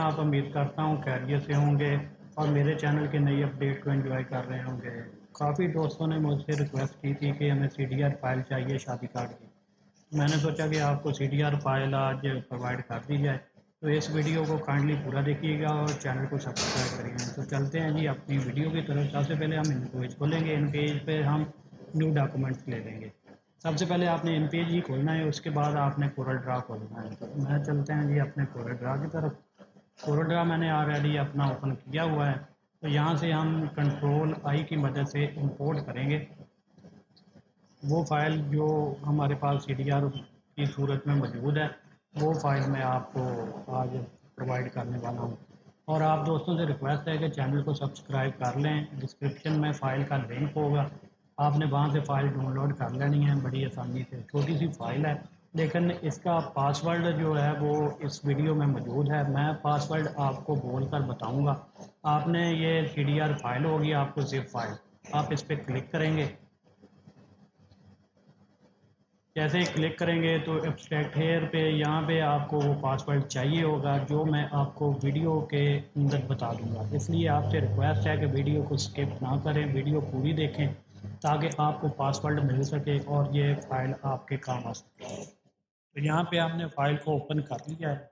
आप उम्मीद करता हूँ खैरियत से होंगे और मेरे चैनल के नई अपडेट को एंजॉय कर रहे होंगे। काफ़ी दोस्तों ने मुझसे रिक्वेस्ट की थी कि हमें CDR फाइल चाहिए शादी कार्ड की। मैंने सोचा कि आपको CDR फाइल आज प्रोवाइड कर दी जाए, तो इस वीडियो को काइंडली पूरा देखिएगा और चैनल को सब्सक्राइब करिएगा। तो चलते हैं जी अपनी वीडियो की तरफ। सबसे पहले हम इन पेज खोलेंगे, इन पेज पे हम न्यू डॉक्यूमेंट्स ले लेंगे। सबसे पहले आपने इन पेज ही खोलना है, उसके बाद आपने कोरल ड्रा खोलना है। तो मैं चलते हैं जी अपने कोरल ड्रा की तरफ। कोरल ड्रा मैंने ऑलरेडी अपना ओपन किया हुआ है, तो यहाँ से हम कंट्रोल आई की मदद से इंपोर्ट करेंगे वो फ़ाइल जो हमारे पास CDR की सूरत में मौजूद है। वो फ़ाइल मैं आपको आज प्रोवाइड करने वाला हूँ। और आप दोस्तों से रिक्वेस्ट है कि चैनल को सब्सक्राइब कर लें। डिस्क्रिप्शन में फ़ाइल का लिंक होगा, आपने वहाँ से फ़ाइल डाउनलोड कर लेनी है बड़ी आसानी से। छोटी सी फ़ाइल है, लेकिन इसका पासवर्ड जो है वो इस वीडियो में मौजूद है। मैं पासवर्ड आपको बोल कर बताऊँगा। आपने ये CDR फाइल होगी, आपको ज़िप फाइल, आप इस पर क्लिक करेंगे। जैसे ही क्लिक करेंगे तो एब्स्ट्रैक्ट हेयर पे यहाँ पे आपको वो पासवर्ड चाहिए होगा, जो मैं आपको वीडियो के अंदर बता दूंगा। इसलिए आपसे रिक्वेस्ट है कि वीडियो को स्किप ना करें, वीडियो पूरी देखें ताकि आपको पासवर्ड मिल सके और ये फ़ाइल आपके काम आ सके। तो यहाँ पे हमने फ़ाइल को ओपन कर लिया है।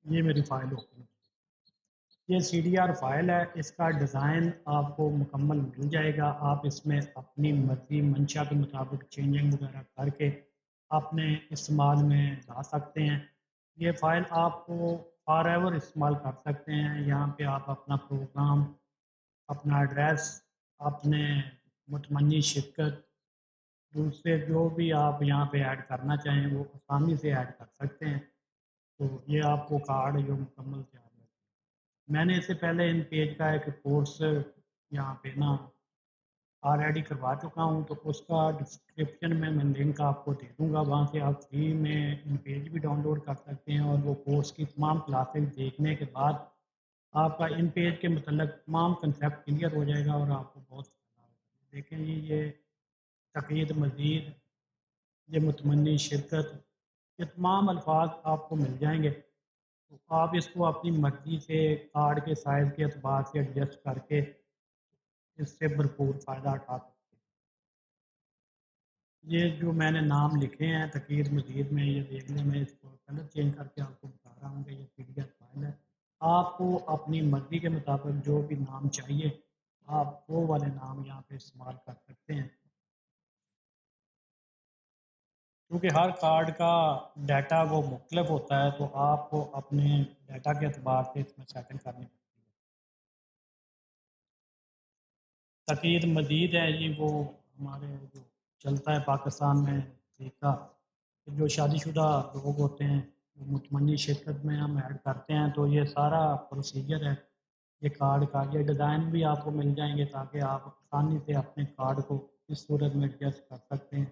ये मेरी फ़ाइल ओपन है। ये CDR फाइल है, इसका डिज़ाइन आपको मुकम्मल मिल जाएगा। आप इसमें अपनी मर्ज़ी मंशा के मुताबिक चेंजिंग वगैरह करके अपने इस्तेमाल में ला सकते हैं। ये फ़ाइल आपको फॉर एवर इस्तेमाल कर सकते हैं। यहाँ पे आप अपना प्रोग्राम, अपना एड्रेस, अपने मुतमन्नी शिरकत, दूसरे जो भी आप यहाँ पे ऐड करना चाहें वो आसानी से ऐड कर सकते हैं। तो ये आपको कार्ड जो मुकम्मल तैयार है। मैंने इससे पहले इन पेज का एक कोर्स यहाँ पे ना ऑलरेडी करवा चुका हूँ, तो उसका डिस्क्रिप्शन में मैं लिंक आपको दे दूँगा। वहाँ से आप फ्री में इन पेज भी डाउनलोड कर सकते हैं और वो कोर्स की तमाम क्लासेस देखने के बाद आपका इन पेज के मतलब तमाम कंसेप्ट क्लियर हो जाएगा और आपको बहुत फ़ायदा होगा। देखें जी, ये तक़यीद मज़ीद, ये मुतमन्नी शिरकत, ये तमाम अल्फाज आपको मिल जाएंगे। तो आप इसको अपनी मर्ज़ी से कार्ड के साइज़ के एतबार से एडजस्ट करके इससे भरपूर फ़ायदा उठा सकते हैं। ये जो मैंने नाम लिखे हैं तकीर मजीद में, ये देख लें, मैं इसको कलर चेंज करके आपको बता रहा हूँ कि ये PDF फाइल है। आपको अपनी मर्ज़ी के मुताबिक जो भी नाम चाहिए, आप वो वाले नाम यहाँ पे इस्तेमाल कर सकते हैं। क्योंकि हर कार्ड का डाटा वो मुख्तलिफ होता है, तो आपको अपने डाटा के एतबार से इसमें सेटिंग करनी पड़ती है। तकीद मजीद है जी, वो हमारे जो चलता है पाकिस्तान में तरीका, जो शादीशुदा लोग होते हैं वो मुतमन्नी शिरकत में हम ऐड करते हैं। तो ये सारा प्रोसीजर है ये कार्ड का। ये डिज़ाइन भी आपको मिल जाएंगे ताकि आप आसानी से अपने कार्ड को इस सूरत में एडजस्ट कर सकते हैं।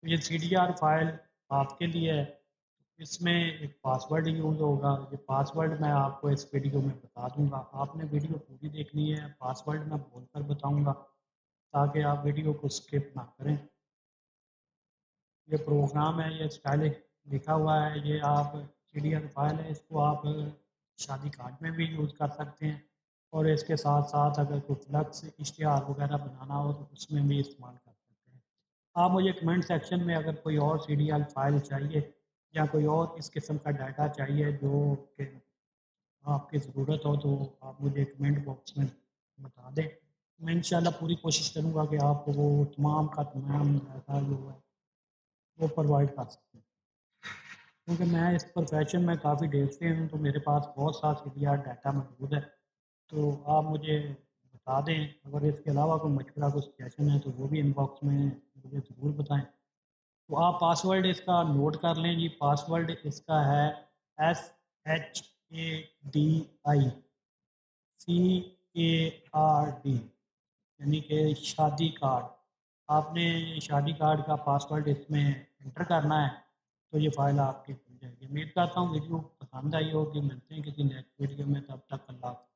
तो ये CDR फाइल आपके लिए है। इसमें एक पासवर्ड यूज़ होगा। ये पासवर्ड मैं आपको इस वीडियो में बता दूंगा। आपने वीडियो पूरी देखनी है, पासवर्ड मैं बोलकर बताऊंगा ताकि आप वीडियो को स्किप ना करें। ये प्रोग्राम है, ये स्टाइलिश लिखा हुआ है। ये आप CDR फाइल है, इसको आप शादी कार्ड में भी यूज़ कर सकते हैं और इसके साथ साथ अगर कोई फ्लक्स इश्तिहार वगैरह बनाना हो तो उसमें भी इस्तेमाल कर सकते हैं। आप मुझे कमेंट सेक्शन में अगर कोई और CDR फाइल चाहिए या कोई और इस किस्म का डाटा चाहिए जो कि आपकी ज़रूरत हो, तो आप मुझे कमेंट बॉक्स में बता दें। मैं इंशाल्लाह पूरी कोशिश करूँगा कि आपको वो तमाम का तमाम डाटा जो है वो प्रोवाइड कर सकूँ। क्योंकि मैं इस प्रोफेशन में काफ़ी देर से हूँ, तो मेरे पास बहुत सा CDR डाटा मौजूद है। तो आप मुझे बता दें, अगर इसके अलावा कोई मशवरा, कोई सजेशन है तो वो भी इनबॉक्स में मुझे ज़रूर बताएँ। तो आप पासवर्ड इसका नोट कर लें जी। पासवर्ड इसका है SHADICARD, यानी कि शादी कार्ड। आपने शादी कार्ड का पासवर्ड इसमें एंटर करना है, तो ये फ़ाइल आपकी खुल जाएगी। उम्मीद करता हूँ वीडियो पसंद आई होगी। मिलते हैं किसी नेक्स्ट वीडियो में, तब तक अल्लाह हाफ़िज़।